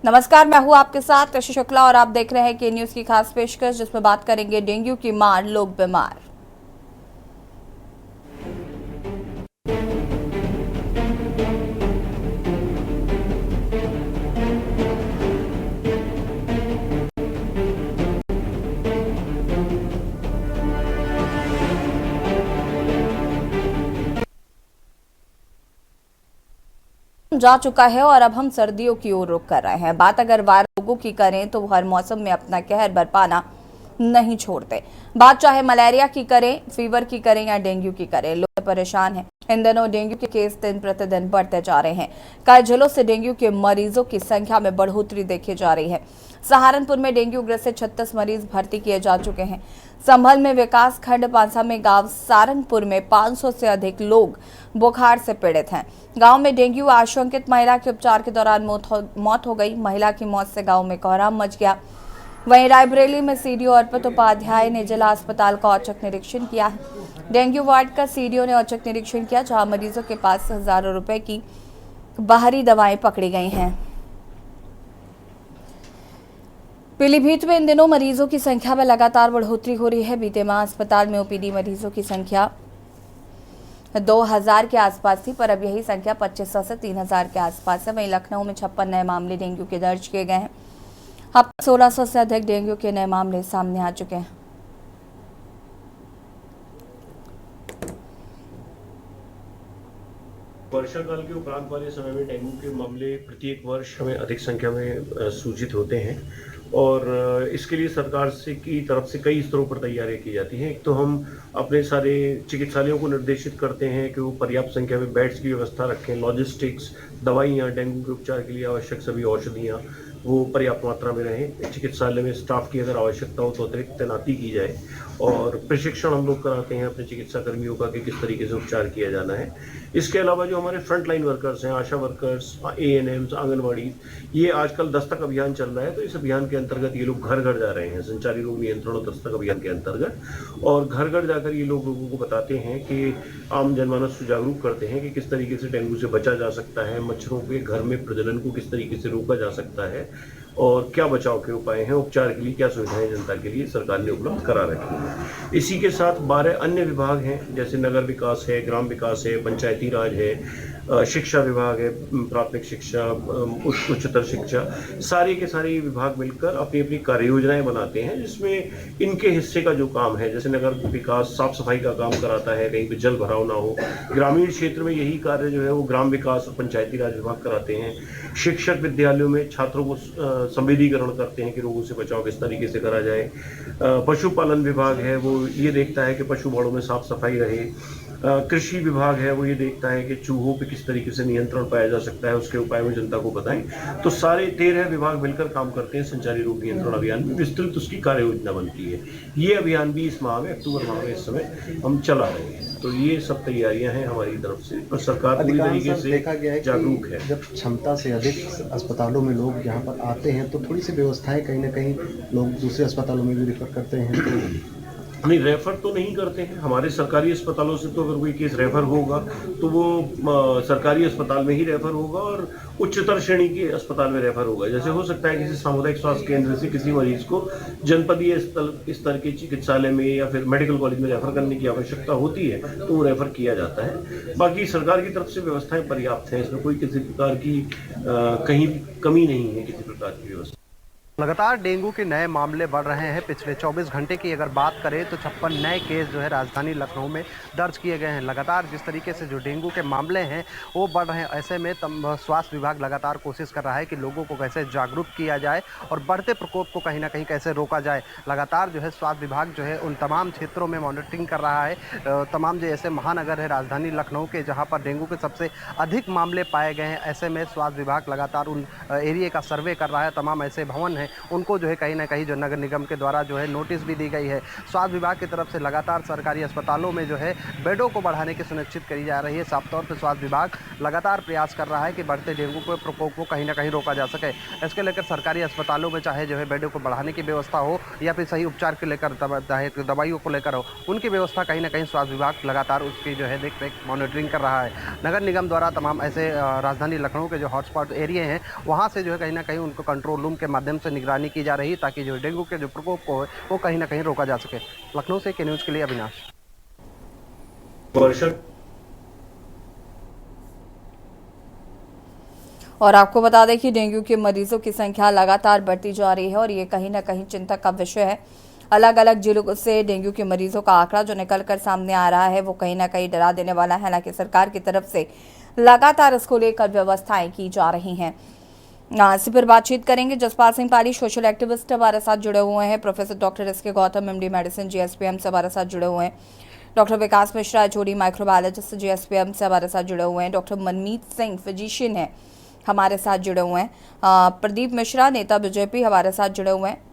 नमस्कार, मैं हूं आपके साथ ऋषि शुक्ला और आप देख रहे हैं के न्यूज की खास पेशकश, जिसमें बात करेंगे डेंगू की मार, लोग बीमार। जा चुका है और अब हम सर्दियों की ओर रुख कर रहे हैं। बात अगर वायरल रोगों की करें तो हर मौसम में अपना कहर बरपाना नहीं छोड़ते। बात चाहे मलेरिया की करें, फीवर की करें या डेंगू की करें, लोग परेशान हैं। इन दिनों डेंगू के केस दिन प्रतिदिन बढ़ते जा रहे हैं। कई जिलों से डेंगू के मरीजों की संख्या में बढ़ोतरी देखी जा रही है। सहारनपुर में डेंगू ग्रसित 36 मरीज भर्ती किए जा चुके हैं। संभल में विकास खंड पांसा में गांव सारंगपुर में 500 से अधिक लोग बुखार से पीड़ित हैं। गांव में डेंगू आशंकित महिला के उपचार के दौरान मौत हो गई। महिला की मौत से गांव में कोहराम मच गया। वहीं रायबरेली में सीडीओ अर्पित उपाध्याय ने जिला अस्पताल का औचक निरीक्षण किया है। डेंगू वार्ड का सीडीओ ने औचक निरीक्षण किया, जहां मरीजों के पास हजारों रुपए की बाहरी दवाएं पकड़ी गई हैं। पीलीभीत में इन दिनों मरीजों की संख्या में लगातार बढ़ोतरी हो रही है। बीते माह अस्पताल में ओपीडी मरीजों की संख्या 2000 के आसपास थी, पर अब यही संख्या 2500 से 3000 के आसपास है। वहीं लखनऊ में 56 नए मामले डेंगू के दर्ज किए गए हैं। अब 1600 से अधिक डेंगू के नए मामले सामने आ चुके हैं। वर्षा काल के उपरांत वाले समय में डेंगू के मामले प्रत्येक वर्ष हमें अधिक संख्या में सूचित होते हैं और इसके लिए सरकार से की तरफ से कई स्तरों पर तैयारियां की जाती हैं। एक तो हम अपने सारे चिकित्सालयों को निर्देशित करते हैं कि वो पर्याप्त संख्या में बेड्स की व्यवस्था रखें, लॉजिस्टिक्स, दवाइयाँ, डेंगू के उपचार के लिए आवश्यक सभी औषधियाँ वो पर्याप्त मात्रा में रहें। चिकित्सालय में स्टाफ की अगर आवश्यकता हो तो अतिरिक्त तैनाती की जाए और प्रशिक्षण हम लोग कराते हैं अपने चिकित्सा कर्मियों का कि किस तरीके से उपचार किया जाना है। इसके अलावा जो हमारे फ्रंट लाइन वर्कर्स हैं, आशा वर्कर्स, एएनएम्स, आंगनवाड़ी, ये आजकल दस्तक अभियान चल रहा है, तो इस अभियान के अंतर्गत ये लोग घर घर जा रहे हैं, संचारी रोग नियंत्रण और दस्तक अभियान के अंतर्गत। और घर घर जाकर ये लोग लोगों को बताते हैं कि आम जनमानस को जागरूक करते हैं कि किस तरीके से डेंगू से बचा जा सकता है, मच्छरों के घर में प्रजनन को किस तरीके से रोका जा सकता है और क्या बचाव के उपाय हैं, उपचार के लिए क्या सुविधाएं जनता के लिए सरकार ने उपलब्ध करा रखी हैं। इसी के साथ 12 अन्य विभाग हैं, जैसे नगर विकास है, ग्राम विकास है, पंचायती राज है, शिक्षा विभाग है, प्राथमिक शिक्षा, उच्चतर शिक्षा, सारे के सारे विभाग मिलकर अपनी अपनी कार्य योजनाएं बनाते हैं, जिसमें इनके हिस्से का जो काम है, जैसे नगर विकास साफ सफाई का काम कराता है, कहीं पे जल भराव ना हो। ग्रामीण क्षेत्र में यही कार्य जो है वो ग्राम विकास और पंचायती राज विभाग कराते हैं। शिक्षक विद्यालयों में छात्रों को संवेदीकरण करते हैं कि रोगों से बचाव किस तरीके से करा जाए। पशुपालन विभाग है वो ये देखता है कि पशु बाड़ों में साफ सफाई रहे। कृषि विभाग है वो ये देखता है कि चूहों पे किस तरीके से नियंत्रण पाया जा सकता है, उसके उपाय में जनता को बताएं। तो सारे 13 विभाग मिलकर काम करते हैं संचारी रोग नियंत्रण अभियान में, विस्तृत उसकी कार्य योजना बनती है। ये अभियान भी इस माह में, अक्टूबर माह में इस समय हम चला रहे हैं। तो ये सब तैयारियां हैं हमारी तरफ से और सरकार पूरी तरीके से जागरूक है। जब क्षमता से अधिक अस्पतालों में लोग यहाँ पर आते हैं तो थोड़ी सी व्यवस्थाएं कहीं ना कहीं लोग दूसरे अस्पतालों में भी रेफर करते हैं, तो नहीं, रेफर तो नहीं करते हैं। हमारे सरकारी अस्पतालों से तो अगर कोई केस रेफर होगा तो वो सरकारी अस्पताल में ही रेफर होगा और उच्चतर श्रेणी के अस्पताल में रेफर होगा। जैसे हो सकता है किसी सामुदायिक स्वास्थ्य केंद्र से किसी मरीज को जनपदीय स्तर के चिकित्सालय में या फिर मेडिकल कॉलेज में रेफर करने की आवश्यकता होती है तो वो रेफर किया जाता है। बाकी सरकार की तरफ से व्यवस्थाएं पर्याप्त हैं, इसमें कोई किसी प्रकार की कहीं कमी नहीं है, किसी प्रकार की व्यवस्था। लगातार डेंगू के नए मामले बढ़ रहे हैं। पिछले 24 घंटे की अगर बात करें तो 56 नए केस जो है राजधानी लखनऊ में दर्ज किए गए हैं। लगातार जिस तरीके से जो डेंगू के मामले हैं वो बढ़ रहे हैं, ऐसे में स्वास्थ्य विभाग लगातार कोशिश कर रहा है कि लोगों को कैसे जागरूक किया जाए और बढ़ते प्रकोप को कहीं ना कहीं कैसे रोका जाए। लगातार जो है स्वास्थ्य विभाग जो है उन तमाम क्षेत्रों में मॉनिटरिंग कर रहा है। तमाम जो ऐसे महानगर है राजधानी लखनऊ के जहाँ पर डेंगू के सबसे अधिक मामले पाए गए हैं, ऐसे में स्वास्थ्य विभाग लगातार उन एरिया का सर्वे कर रहा है। तमाम ऐसे भवन हैं हैं उनको जो है कहीं ना कहीं जो नगर निगम के द्वारा जो है नोटिस भी दी गई है। स्वास्थ्य विभाग की तरफ से लगातार सरकारी अस्पतालों में जो है बेडों को बढ़ाने की सुनिश्चित करी जा रही है। साफ तौर पर स्वास्थ्य विभाग लगातार प्रयास कर रहा है कि बढ़ते डेंगू के प्रकोप को कहीं ना कहीं रोका जा सके। इसके लेकर सरकारी अस्पतालों में चाहे जो है बेडों को बढ़ाने की व्यवस्था हो या फिर सही उपचार को लेकर चाहे दवाइयों को लेकर हो, उनकी व्यवस्था कहीं ना कहीं स्वास्थ्य विभाग लगातार उसकी जो है देख रेख मॉनिटरिंग कर रहा है। नगर निगम द्वारा तमाम ऐसे राजधानी लखनऊ के जो हॉटस्पॉट एरिया हैं वहाँ से जो है कहीं ना कहीं उनको कंट्रोल रूम के माध्यम से निगरानी की जा रही है ताकि जो डेंगू के जो प्रकोप को है वो कहीं ना कहीं रोका जा सके। लखनऊ से के न्यूज़ के लिए अविनाश। और आपको बता दें कि डेंगू के मरीजों की संख्या लगातार बढ़ती जा रही है और ये कहीं ना कहीं चिंता का विषय है। अलग अलग जिलों से डेंगू के मरीजों का आंकड़ा जो निकलकर सामने आ रहा है वो कहीं ना कहीं डरा देने वाला है। हालांकि सरकार की तरफ से लगातार इसको लेकर व्यवस्थाएं की जा रही हैं। इसी पर बातचीत करेंगे। जसपाल सिंह पाली सोशल एक्टिविस्ट हमारे साथ जुड़े हुए हैं। प्रोफेसर डॉक्टर एस के गौतम MD मेडिसिन GSPM से हमारे साथ जुड़े हुए हैं। डॉक्टर विकास मिश्रा जोड़ी माइक्रोबायोलॉजिस्ट GSPM से हमारे साथ जुड़े हुए हैं। डॉक्टर मनमीत सिंह फिजिशियन है हमारे साथ जुड़े हुए हैं। प्रदीप मिश्रा नेता बीजेपी हमारे साथ जुड़े हुए हैं।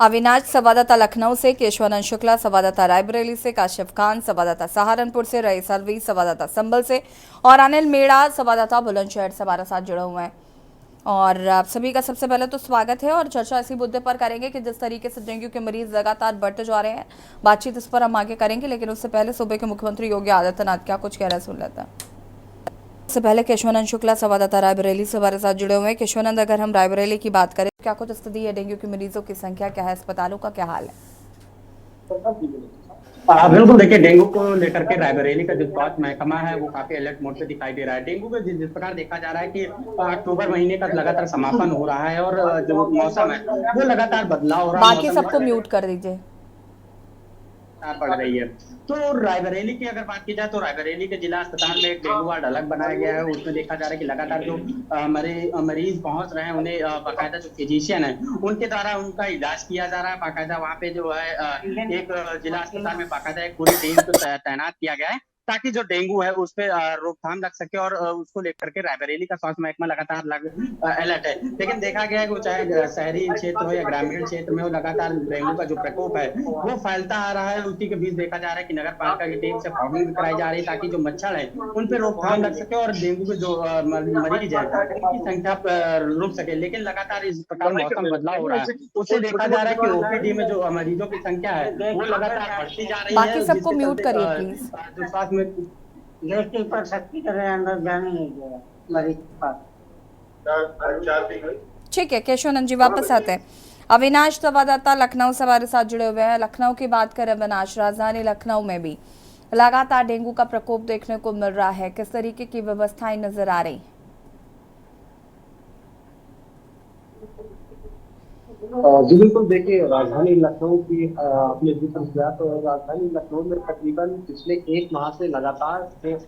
अविनाश संवाददाता लखनऊ से, केशवानंद शुक्ला संवाददाता रायबरेली से, काशिफ खान संवाददाता सहारनपुर से, रईस अलवी संवाददाता संभल से और अनिल मेड़ा संवाददाता बुलंदशहर से हमारे साथ जुड़े हुए हैं। और आप सभी का सबसे पहले तो स्वागत है और चर्चा इसी मुद्दे पर करेंगे कि जिस तरीके से डेंगू के मरीज लगातार बढ़ते जा रहे हैं, बातचीत इस पर हम आगे करेंगे। लेकिन उससे पहले सूबे के मुख्यमंत्री योगी आदित्यनाथ क्या कुछ कह रहे हैं सुन लेते हैं। सबसे पहले केशवानंद शुक्ला संवाददाता रायबरेली से हमारे साथ जुड़े हुए हैं। केशवानंद, अगर हम रायबरेली की बात करें क्या कुछ स्थिति है, डेंगू के मरीजों की संख्या क्या है, अस्पतालों का क्या हाल है? बिल्कुल, देखिए डेंगू को लेकर के रायबरेली का जो स्वास्थ्य महकमा है वो काफी अलर्ट मोड पे दिखाई दे रहा है। डेंगू का जिस प्रकार देखा जा रहा है कि अक्टूबर महीने का लगातार समापन हो रहा है और जो मौसम है वो लगातार बदलाव हो रहा है। बाकी सबको म्यूट कर दीजिए। पड़ रही है तो रायबरेली की अगर बात की जाए तो रायबरेली के जिला अस्पताल में एक डेंगू वार्ड अलग बनाया गया है। उसमें देखा जा रहा है कि लगातार जो मरीज पहुंच रहे हैं उन्हें बाकायदा जो फिजिशियन है उनके द्वारा उनका इलाज किया जा रहा है। बाकायदा वहाँ पे जो है एक जिला अस्पताल में बाकायदा एक पूरी टीम को तैनात किया गया है ताकि जो डेंगू है उस पर रोकथाम लग सके और उसको लेकर के रायबरेली का स्वास्थ्य महकमा लगातार अलर्ट है। लेकिन देखा गया है कि चाहे शहरी क्षेत्र हो या ग्रामीण क्षेत्र में हो, लगातार डेंगू का जो प्रकोप है वो फैलता आ रहा है। उसी के बीच देखा जा रहा है कि नगर पालिका की टीम से फॉगिंग कराई जा रही है ताकि जो मच्छर है उन पर रोकथाम लग सके और डेंगू के जो मरीज है उनकी संख्या रुक सके। लेकिन लगातार इस प्रकार मौसम बदलाव हो रहा है, उससे देखा जा रहा है कि OPD में जो मरीजों की संख्या है वो लगातार बढ़ती जा रही है। बाकी सबको म्यूट करिए प्लीज। जो स्वास्थ्य गेट के ऊपर सख्ती कर रहे हैं, अंदर जाने नहीं दे रहा मरीज के पास। ठीक है केशवानंद जी, वापस आते हैं। अविनाश संवाददाता लखनऊ से हमारे साथ जुड़े हुए हैं। लखनऊ की बात करें अविनाश, राजधानी लखनऊ में भी लगातार डेंगू का प्रकोप देखने को मिल रहा है, किस तरीके की व्यवस्थाएं नजर आ रही? जी बिल्कुल, देखिए राजधानी लखनऊ की आपने जिक्र किया तो राजधानी लखनऊ में तकरीबन पिछले एक माह से लगातार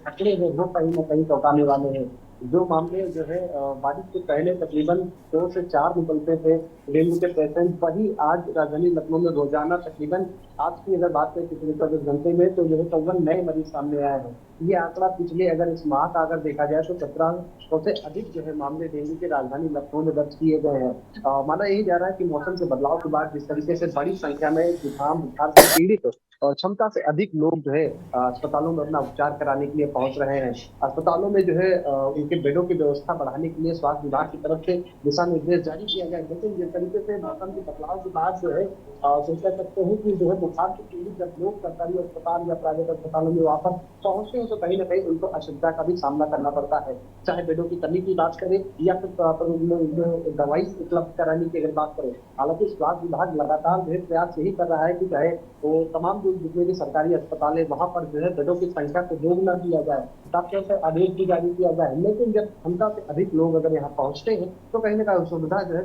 आंकड़े हैं वो कहीं ना कहीं चौंकाने वाले हैं। जो मामले जो है बारिश से पहले तकरीबन 2 से 4 निकलते थे डेंगू के पेशेंट, वही आज राजधानी लखनऊ में रोजाना तकरीबन आज की अगर बात करें पिछले 24 घंटे में तो जो है 54 नए मरीज सामने आए हैं। ये आंकड़ा पिछले अगर इस माह का अगर देखा जाए तो 1700 से अधिक जो है मामले डेंगू के राजधानी लखनऊ में दर्ज किए गए हैं। माना यही जा रहा है कि मौसम से बदलाव के बाद जिस तरीके से बड़ी संख्या में जुकाम बुखार से पीड़ित और क्षमता से अधिक लोग जो है अस्पतालों में अपना उपचार कराने के लिए पहुंच रहे हैं। अस्पतालों में जो है उनके बेडों की व्यवस्था बढ़ाने के लिए स्वास्थ्य विभाग की तरफ से दिशा निर्देश जारी किया गया। लेकिन जिस तरीके से मौसम के बदलाव के बाद जो है सोच सकते हैं कि जो है बुखार से पीड़ित जब लोग सरकारी अस्पताल या प्राइवेट अस्पतालों में वापस पहुंचते हैं तो कहीं ना कहीं उनको असुविधा का भी सामना करना पड़ता है, चाहे बेडों की कमी की बात करें या फिर दवाई उपलब्ध कराने की अगर बात करें। हालांकि स्वास्थ्य विभाग लगातार जो है प्रयास यही कर रहा है कि चाहे वो तमाम जितने भी सरकारी अस्पताल है वहां पर जो है बेडों की संख्या को दोगुना किया जाए, साथ साथ आदेश भी जारी किया जाए। लेकिन जब क्षमता से अधिक लोग अगर यहाँ पहुंचते हैं तो कहीं ना कहीं सुविधा जो है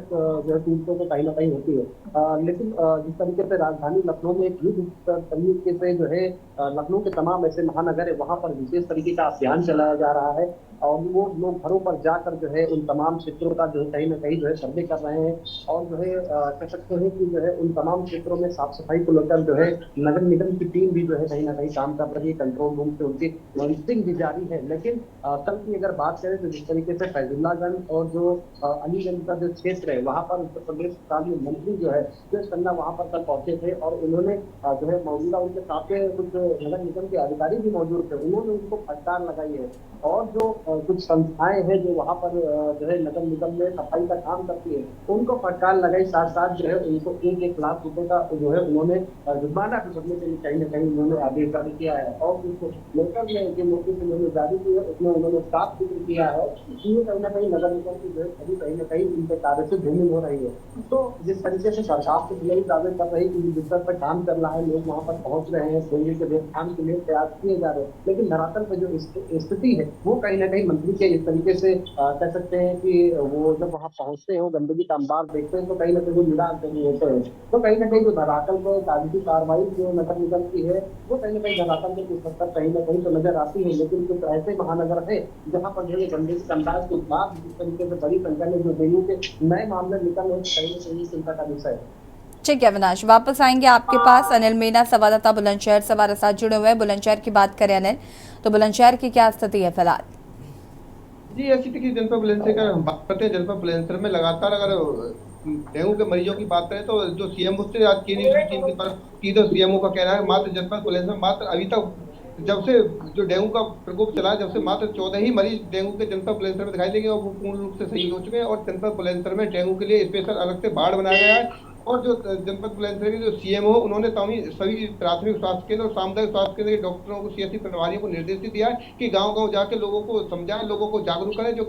पीड़ितों को कहीं ना कहीं होती है। लेकिन जिस तरीके से राजधानी लखनऊ में एक युद्ध तरीके से जो है लखनऊ के तमाम ऐसे महानगर है वहां पर विशेष तरीके का अभियान चलाया जा रहा है और वो लोग घरों पर जाकर जो है उन तमाम क्षेत्रों का जो है कहीं ना कहीं जो है सर्वे कर रहे हैं और जो है कह सकते हैं कि जो है उन तमाम क्षेत्रों में साफ सफाई को लेकर जो है नगर निगम की टीम भी जो है कहीं ना कहीं काम कर रही है। कंट्रोल रूम से उनकी मॉनिटरिंग भी जारी है। लेकिन कल की अगर बात करें तो जिस तरीके से फैजुल्लागंज और जो अलीगंज का जो क्षेत्र है वहां पर उत्तर प्रदेश कानून मंत्री जो है सुरेश खन्ना वहां पर कल पहुंचे थे और उन्होंने जो है मौजूदा उनके साथ कुछ नगर निगम के अधिकारी भी मौजूद थे। उन्होंने उनको फटकार लगाई है और जो कुछ संस्थाएं हैं जो वहां पर जो है नगर निगम में सफाई का काम करती है उनको फटकार लगाई। साथ साथ जो है उनको 1-1 लाख रुपए का जो है उन्होंने जुर्माना भी भरने के लिए कहीं ना कहीं उन्होंने आदेश जारी किया है। और उनको लेकर जो नोटिस उन्होंने जारी की है उसमें उन्होंने साफ जिक्र किया है कि ये कहीं ना कहीं नगर निगम की जो है सभी कहीं ना कहीं उनके कार्य से भिन्न हो रही है। तो जिस तरीके से सरकार तो यही दावे कर रही है कि जिस पर काम कर रहा है, लोग वहां पर पहुंच रहे हैं, डेंगू के रोकथाम के लिए प्रयास किए जा रहे हैं, लेकिन धरातल पर जो स्थिति है वो कहीं ना कहीं मंत्री के इस तरीके से कह सकते हैं कि वो जब वहां पहुंचते हैं, गंदगी का अंबार देखते हैं तो कहीं ना कहीं वो निराश नहीं होते हैं। तो कहीं ना कहीं जो धरातल पर कागजी कार्रवाई जो नगर निगम की है वो कहीं ना कहीं धरातल के कुछ हद तक कहीं ना कहीं तो नजर आती है। लेकिन कुछ ऐसे महानगर है जहाँ पर जो है गंदगी के अंदाज के बाद जिस तरीके से बड़ी संख्या में जो डेंगू के नए मामले निकल रहे कहीं ना कहीं चिंता का विषय है। ठीक है अविनाश, वापस आएंगे आपके पास। अनिल मीणा संवाददाता बुलंदशहर से हमारे साथ जुड़े हुए हैं। बुलंदशहर की बात करें अनिल, तो बुलंदशहर की क्या स्थिति है फिलहाल? जी ऐसी देखिए जनपद बुलंदशहर का हम बात करते हैं। जनपद बुलंदशहर में लगातार अगर डेंगू के मरीजों की बात करें तो जो सीएमओ से आज की टीम की तरफ की तो सीएमओ का कहना है मात्र जनपद बुलंदशहर में मात्र अभी तक जब से जो डेंगू का प्रकोप चला जब से मात्र 14 ही मरीज डेंगू के जनपद बुलंदशहर में दिखाई देंगे और वो पूर्ण रूप से सही हो चुके हैं। और जनपद बुलंदशहर में डेंगू के लिए स्पेशल अलग से वार्ड बनाया गया है। और जो जनपद बुलंदशहर के जो सीएमओ उन्होंने सभी प्राथमिक स्वास्थ्य केंद्र और सामुदायिक स्वास्थ्य केंद्र के डॉक्टरों को सीएससी प्रभारियों को निर्देश दिया है कि गांव-गांव जाके लोगों को समझाएं, लोगों को जागरूक करें। जो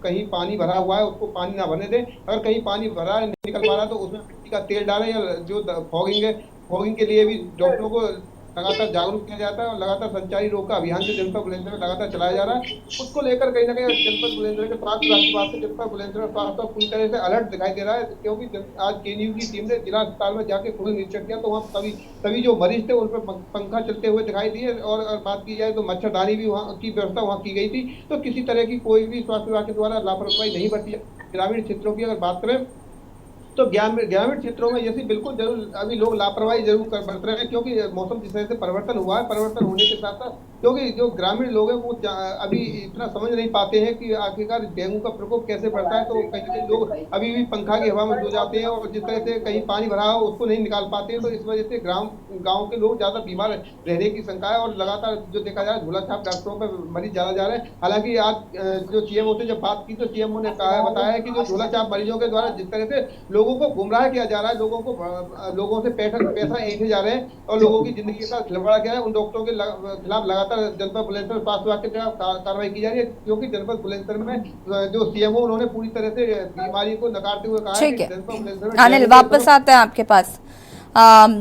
कहीं पानी भरा हुआ है उसको पानी ना भरने दें। अगर कहीं पानी भरा है नहीं निकल पा रहा तो उसमें मिट्टी का तेल डालें या जो फॉगिंग है फॉगिंग के लिए भी डॉक्टरों को लगातार जागरूक किया जाता है और लगातार संचारी रोग का अभियान जो जनपद बुलंदशहर में लगातार चलाया जा रहा है उसको लेकर कहीं ना कहीं जनपद बुलंदशहर के स्वास्थ्य विभाग की बात से जनपद बुलंदशहर में स्वास्थ्य पूरी तरह से अलर्ट दिखाई दे रहा है। क्योंकि आज केएनयू की टीम ने जिला अस्पताल में जाके खुद निरीक्षण किया तो वहाँ सभी जो मरीज थे उन पर पंखा चलते हुए दिखाई दिए। और अगर बात की जाए तो मच्छरदानी भी वहाँ की व्यवस्था वहाँ की गई थी। तो किसी तरह की कोई भी स्वास्थ्य विभाग के द्वारा लापरवाही नहीं बरती। ग्रामीण क्षेत्रों की अगर बात करें तो ग्रामीण क्षेत्रों में जैसे बिल्कुल जरूर अभी लोग लापरवाही जरूर बरत रहे हैं। क्योंकि मौसम जिस तरह से परिवर्तन हुआ है, परिवर्तन होने के साथ साथ क्योंकि जो ग्रामीण लोग हैं वो अभी इतना समझ नहीं पाते हैं कि आखिरकार डेंगू का प्रकोप कैसे बढ़ता है। तो कहीं ना कहीं लोग अभी भी पंखा की हवा में सो जाते हैं और जिस तरह से कहीं पानी भरा हो उसको नहीं निकाल पाते हैं। तो इस वजह से गाँव के लोग ज्यादा बीमार रहने की शंका है। और लगातार जो देखा जाए झोला छाप डॉक्टरों पर मरीज ज्यादा जा रहे हैं। हालांकि आज जो सीएमओ से जब बात की तो सीएमओ ने बताया है कि जो झोला छाप मरीजों के द्वारा जिस तरह से लोगों को गुमराह किया जा रहा है, लोगों से पैसा ऐंठे जा रहे हैं और लोगों की जिंदगी के साथ खिलवाड़ा किया है, उन डॉक्टरों के खिलाफ लगातार जनपद बुलंदशहर स्वास्थ्य विभाग के खिलाफ कार्रवाई की जा रही है। क्योंकि जनपद बुलंदशहर में जो सीएमओ उन्होंने पूरी तरह से बीमारी को नकारते हुए कहा है कि जनपद बुलंदशहर अनिल वापस आते हैं आपके पास।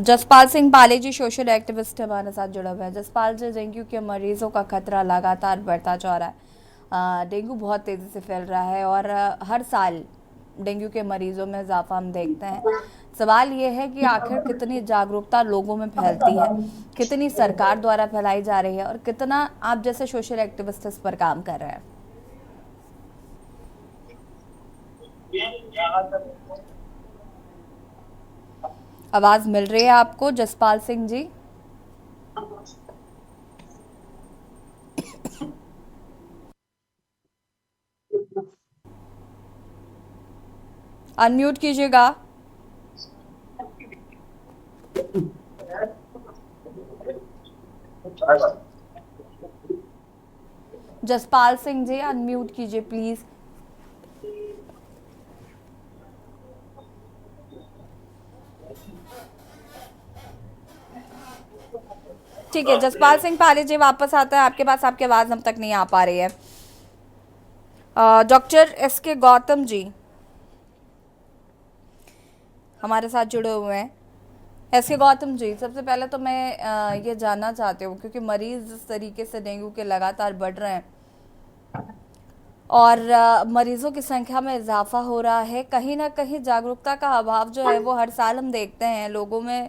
जसपाल सिंह पाले जी सोशल एक्टिविस्ट हमारे साथ जुड़ा हुआ है। जसपाल जी, डेंगू के मरीजों का खतरा लगातार बढ़ता जा रहा है। डेंगू बहुत तेजी से फैल रहा है और हर साल डेंगू के मरीजों में इजाफा हम देखते हैं। सवाल ये है कि आखिर कितनी जागरूकता लोगों में फैलती है, कितनी सरकार द्वारा फैलाई जा रही है और कितना आप जैसे सोशल एक्टिविस्ट इस पर काम कर रहे हैं? आवाज मिल रही है आपको जसपाल सिंह जी? अनम्यूट कीजिएगा। जसपाल सिंह जी अनम्यूट कीजिए प्लीज। ठीक है जसपाल सिंह पाले जी वापस आता है आपके पास, आपकी आवाज हम तक नहीं आ पा रही है। डॉक्टर एसके गौतम जी हमारे साथ जुड़े हुए हैं। एसके गौतम जी, सबसे पहले तो मैं ये जानना चाहती हूँ क्योंकि मरीज इस तरीके से डेंगू के लगातार बढ़ रहे हैं और मरीजों की संख्या में इजाफा हो रहा है, कहीं ना कहीं जागरूकता का अभाव जो है वो हर साल हम देखते हैं। लोगों में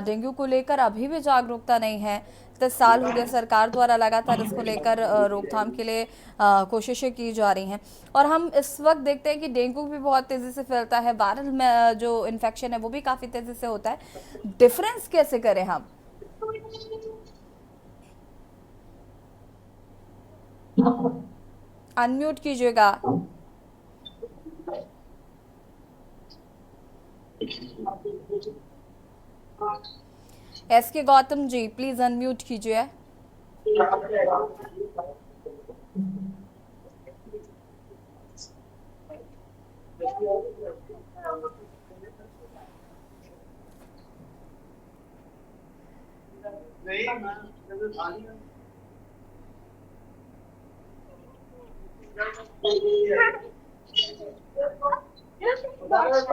डेंगू को लेकर अभी भी जागरूकता नहीं है। 37 साल हो गए सरकार द्वारा लगातार इसको लेकर रोकथाम के लिए कोशिशें की जा रही हैं। और हम इस वक्त देखते हैं कि डेंगू भी बहुत तेजी से फैलता है, वायरल में जो इन्फेक्शन है वो भी काफी तेजी से होता है। डिफरेंस कैसे करें हम? अनम्यूट कीजिएगा। एस के गौतम जी प्लीज अनम्यूट कीजिए।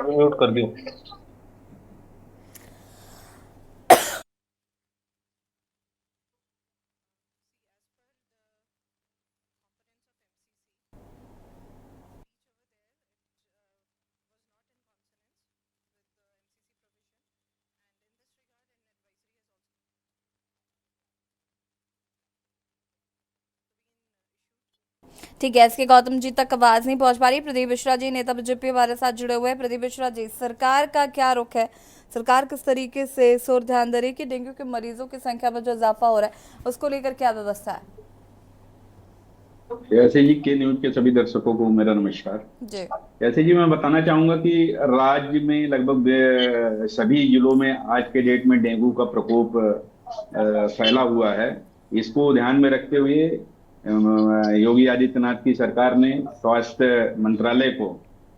म्यूट कर दियो। ठीक है, इसके गौतम जी तक आवाज नहीं पहुंच पा रही। प्रदीप मिश्रा जी नेता बीजेपी हमारे साथ जुड़े हुए हैं। प्रदीप मिश्रा जी, सरकार का क्या रुख है? सरकार किस तरीके से इस ओर ध्यान दे रही है कि डेंगू के मरीजों की संख्या में जो इजाफा हो रहा है उसको लेकर क्या व्यवस्था है? ऐसे जी के न्यूज के सभी दर्शकों को मेरा नमस्कार जी। ऐसे जी मैं बताना चाहूंगा कि राज्य में लगभग सभी जिलों में आज के डेट में डेंगू का प्रकोप फैला हुआ है। इसको ध्यान में रखते हुए योगी आदित्यनाथ की सरकार ने स्वास्थ्य मंत्रालय को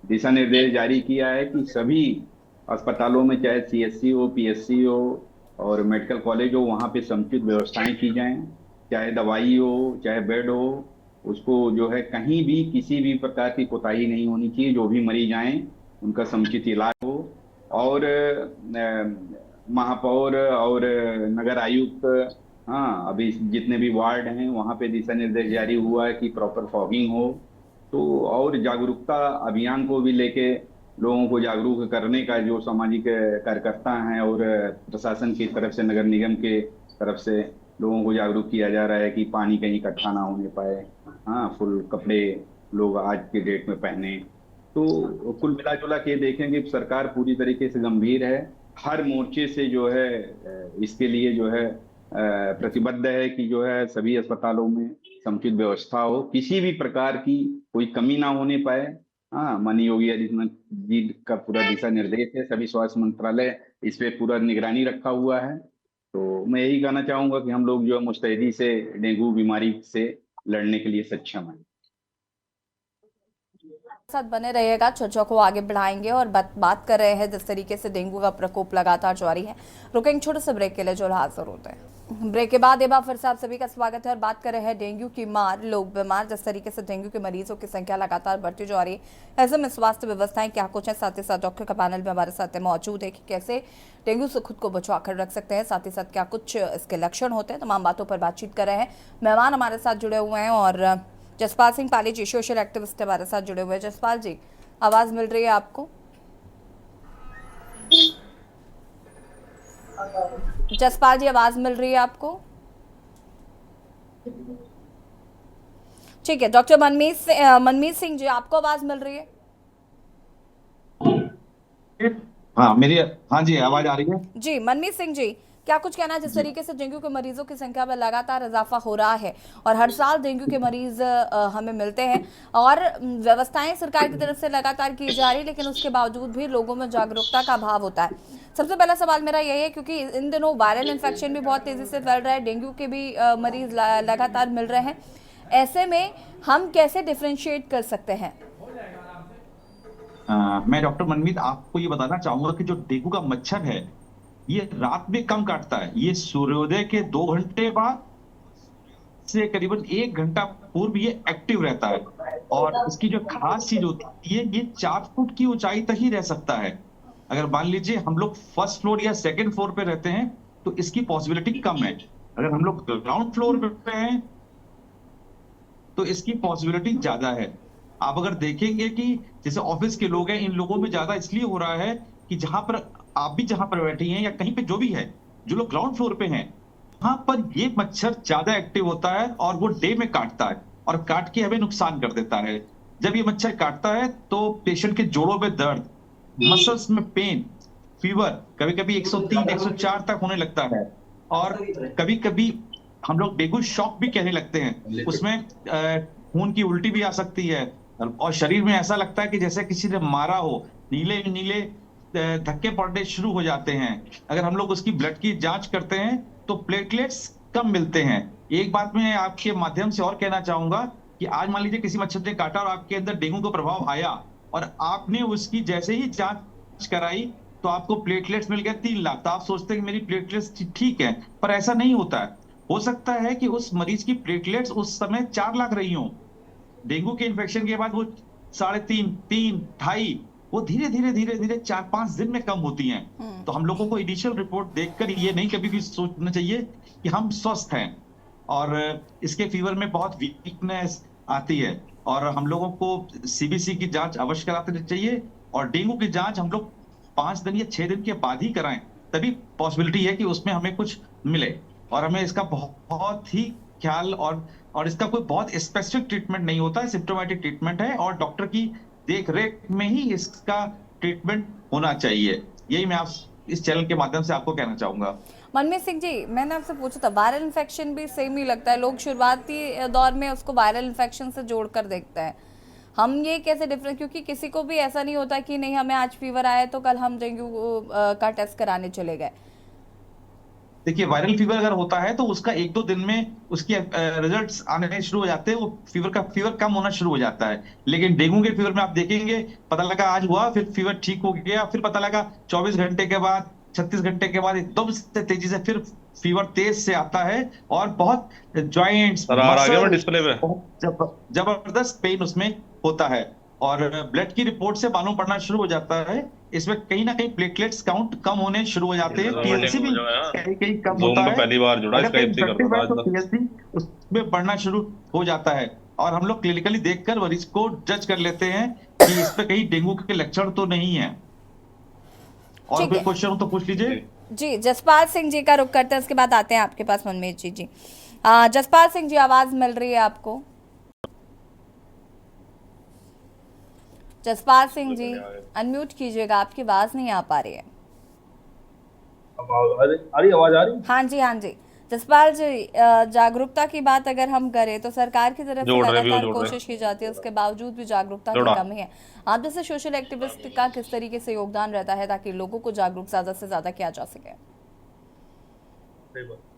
दिशा निर्देश जारी किया है कि सभी अस्पतालों में चाहे सीएससी हो, पीएससी हो और मेडिकल कॉलेज हो, वहां पे समुचित व्यवस्थाएं की जाएं। चाहे दवाई हो, चाहे बेड हो, उसको जो है कहीं भी किसी भी प्रकार की कोताही नहीं होनी चाहिए। जो भी मरीज आए उनका समुचित इलाज हो। और महापौर और नगर आयुक्त, हाँ, अभी जितने भी वार्ड हैं वहां पे दिशा निर्देश जारी हुआ है कि प्रॉपर फॉगिंग हो। तो और जागरूकता अभियान को भी लेके लोगों को जागरूक करने का जो सामाजिक कार्यकर्ता हैं और प्रशासन की तरफ से, नगर निगम के तरफ से लोगों को जागरूक किया जा रहा है कि पानी कहीं इकट्ठा ना होने पाए। हाँ, फुल कपड़े लोग आज के डेट में पहने। तो कुल मिला जुला के देखें कि सरकार पूरी तरीके से गंभीर है, हर मोर्चे से जो है इसके लिए जो है प्रतिबद्ध है कि जो है सभी अस्पतालों में समुचित व्यवस्था हो, किसी भी प्रकार की कोई कमी ना होने पाए। हाँ, माननीय योगी आदित्यनाथ जी का पूरा दिशा निर्देश है, सभी स्वास्थ्य मंत्रालय इस पे पूरा निगरानी रखा हुआ है। तो मैं यही कहना चाहूंगा कि हम लोग जो है मुस्तैदी से डेंगू बीमारी से लड़ने के लिए सक्षम हैं। साथ बने रहिएगा, चर्चा को आगे बढ़ाएंगे और बात कर रहे हैं जिस तरीके से डेंगू का प्रकोप लगातार जारी है। रुकेंगे छोटे से ब्रेक के लिए, जो हाजिर होते हैं। ब्रेक के बाद एक बार फिर से आप सभी का स्वागत है और बात कर रहे हैं डेंगू की मार, लोग बीमार, जिस तरीके से डेंगू के मरीजों की संख्या लगातार बढ़ती जा रही है। ऐसे में स्वास्थ्य व्यवस्थाएं क्या कुछ है, साथ ही साथ डॉक्टर का पैनल भी हमारे साथ मौजूद है कि कैसे डेंगू से खुद को बचा कर रख सकते हैं, साथ ही साथ क्या कुछ इसके लक्षण होते हैं। तमाम बातों पर बातचीत कर रहे हैं। मेहमान हमारे साथ जुड़े हुए हैं और जसपाल सिंह पाली जी सोशल एक्टिविस्ट हमारे साथ जुड़े हुए हैं। जसपाल जी, आवाज मिल रही है आपको? जसपाल जी, आवाज मिल रही है आपको? ठीक है, डॉक्टर मनमीत सिंह जी, आपको आवाज मिल रही है? हाँ जी, आवाज आ रही है जी। मनमीत सिंह जी, क्या कुछ कहना है जिस तरीके से डेंगू के मरीजों की संख्या में लगातार इजाफा हो रहा है और हर साल डेंगू के मरीज हमें मिलते हैं और व्यवस्थाएं सरकार की तरफ से लगातार की जा रही, लेकिन उसके बावजूद भी लोगों में जागरूकता का अभाव होता है। सबसे पहला सवाल मेरा यही है, क्योंकि इन दिनों वायरल इन्फेक्शन भी बहुत तेजी से फैल रहा है, डेंगू के भी मरीज लगातार मिल रहे हैं। ऐसे में हम कैसे डिफरेंशिएट कर सकते हैं? मैं डॉक्टर मनमीत आपको ये बताना चाहूंगा कि जो डेंगू का मच्छर है ये रात में कम काटता है। ये सूर्योदय के 2 घंटे बाद से करीबन 1 घंटा पूर्व ये एक्टिव रहता है और इसकी जो खास चीज होती है ये 4 फुट की ऊंचाई तक ही रह सकता है। अगर मान लीजिए हम लोग फर्स्ट फ्लोर या सेकंड फ्लोर पे रहते हैं तो इसकी पॉसिबिलिटी कम है। अगर हम लोग ग्राउंड फ्लोर पे हैं तो इसकी पॉसिबिलिटी ज्यादा है। आप अगर देखेंगे कि जैसे ऑफिस के लोग हैं, इन लोगों में ज्यादा इसलिए हो रहा है कि जहां पर आप भी जहां पर बैठी हैं या कहीं पे जो भी है, जो लोग ग्राउंड फ्लोर पे हैं वहां पर ये मच्छर ज्यादा एक्टिव होता है और वो डे में काटता है और काट के हमें नुकसान कर देता है। जब ये मच्छर काटता है तो पेशेंट के जोड़ों में दर्द, मसल्स में पेन, फीवर कभी कभी 103 104 तक होने लगता है और कभी कभी हम लोग डेंगू शॉक भी कहने लगते हैं। उसमें खून की उल्टी भी आ सकती है और शरीर में ऐसा लगता है कि जैसे किसी ने मारा हो, नीले नीले धक्के पड़ने शुरू हो जाते हैं। अगर हम लोग उसकी ब्लड की जांच करते हैं तो प्लेटलेट्स कम मिलते हैं। एक बात मैं आपके माध्यम से और कहना चाहूंगा कि आज मान लीजिए किसी मच्छर ने काटा और आपके अंदर डेंगू का प्रभाव आया और आपने उसकी जैसे ही जांच कराई तो आपको प्लेटलेट्स मिल गए 3 लाख, तो आप सोचते हैं कि मेरी प्लेटलेट्स ठीक है, पर ऐसा नहीं होता है। हो सकता है कि उस मरीज की प्लेटलेट्स उस समय 4 लाख रही हो, डेंगू के इन्फेक्शन के बाद वो 3.5, 3, 2.5 वो धीरे धीरे 4-5 दिन में कम होती हैं। तो हम लोगों को इनिशियल रिपोर्ट देखकर ये नहीं कभी भी सोचना चाहिए कि हम स्वस्थ हैं और इसके फीवर में बहुत वीकनेस आती है और हम लोगों को सीबीसी की जांच अवश्य करानी चाहिए और डेंगू की जांच हम लोग 5 दिन या 6 दिन के बाद ही कराएं, तभी पॉसिबिलिटी है कि उसमें हमें कुछ मिले। और हमें इसका बहुत ही ख्याल और इसका कोई बहुत स्पेसिफिक ट्रीटमेंट नहीं होता है, सिम्प्टोमेटिक ट्रीटमेंट है और डॉक्टर की देख रेख में ही इसका ट्रीटमेंट होना चाहिए। यही मैं आप इस चैनल के माध्यम से आपको कहना चाहूंगा। मनमीत सिंह जी, मैंने आपसे पूछा था वायरल इन्फेक्शन भी सेम ही लगता है, लोग शुरुआती दौर में उसको वायरल इन्फेक्शन से जोड़कर देखते हैं। हम ये कैसे डिफरेंस, क्योंकि किसी को भी ऐसा नहीं होता कि नहीं हमें आज फीवर आया तो कल हम डेंगू का टेस्ट कराने चले गए। देखिए वायरल फीवर अगर होता है तो उसका 1-2 दिन में उसके रिजल्ट्स आने शुरू हो जाते हैं, वो फीवर कम होना शुरू हो जाता है। लेकिन डेंगू के फीवर में आप देखेंगे, पता लगा आज हुआ, फिर फीवर ठीक हो गया, फिर पता लगा 24 घंटे के बाद, 36 घंटे के बाद एकदम से तेजी से फिर फीवर तेज से आता है और बहुत जॉइंट्स, डिस्प्ले पे जबरदस्त पेन उसमें होता है और ब्लड की रिपोर्ट से मालूम पड़ना शुरू हो जाता है। इसमें कहीं ना कहीं प्लेटलेट्स काउंट कम होने शुरू हो जाते हैं, टीएलसी भी कहीं कम होता है, पहली बार जुड़ा तो टीएलसी उसमें बढ़ना शुरू हो जाता है और हम लोग क्लिनिकली देखकर मरीज को जज कर लेते हैं कि इस पे कहीं डेंगू के लक्षण तो नहीं है। और कोई क्वेश्चन हो तो पूछ लीजिए। जी, जसपाल सिंह जी का रुख करते हैं, उसके बाद आते हैं आपके पास मनमीत जी। जसपाल सिंह जी, आवाज मिल रही है आपको? जसपाल सिंह जी अनम्यूट कीजिएगा, आपकी आवाज नहीं आ पा रही है। आवाज आ रही? हाँ जी जसपाल जी, जागरूकता की बात अगर हम करें तो सरकार की तरफ से लगातार कोशिश की जाती है, उसके बावजूद भी जागरूकता की कमी है। आप जैसे सोशल एक्टिविस्ट का किस तरीके से योगदान रहता है ताकि लोगों को जागरूक ज्यादा से ज्यादा किया जा सके?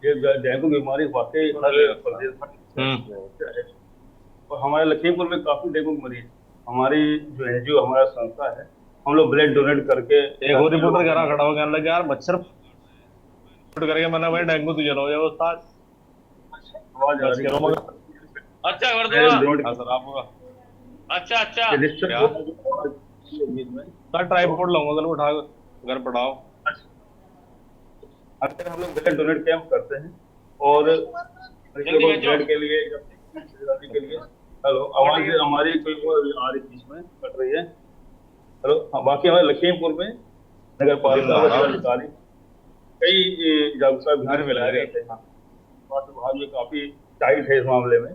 ये डेंगू बीमारी वाकई और हमारे लखीमपुर में काफी डेंगू के मरीज, हमारी जो एनजीओ हमारा संस्था है, हम लोग ब्लड डोनेट करके एक और रिपोर्टर घर खड़ा हो गया, लगे यार मच्छर करके मैंने भाई डेंगू तुझे हो जाए वो साथ आवाज आ रही है। अच्छा कर दूंगा सर आपका। अच्छा सर ट्राइपॉड लाऊंगा कल उठा घर पढ़ाओ। अक्सर हम लोग ब्लड डोनेट कैंप करते हैं और ब्लड के लिए हेलो आवाज हमारी कोई आ रही बीच में कट रही है। हेलो बाकी हमारे लखीमपुर में नगर पालिका कई जागरूकता अभियान में लाए गए थे। स्वास्थ्य विभाग में काफी टाइट है इस मामले में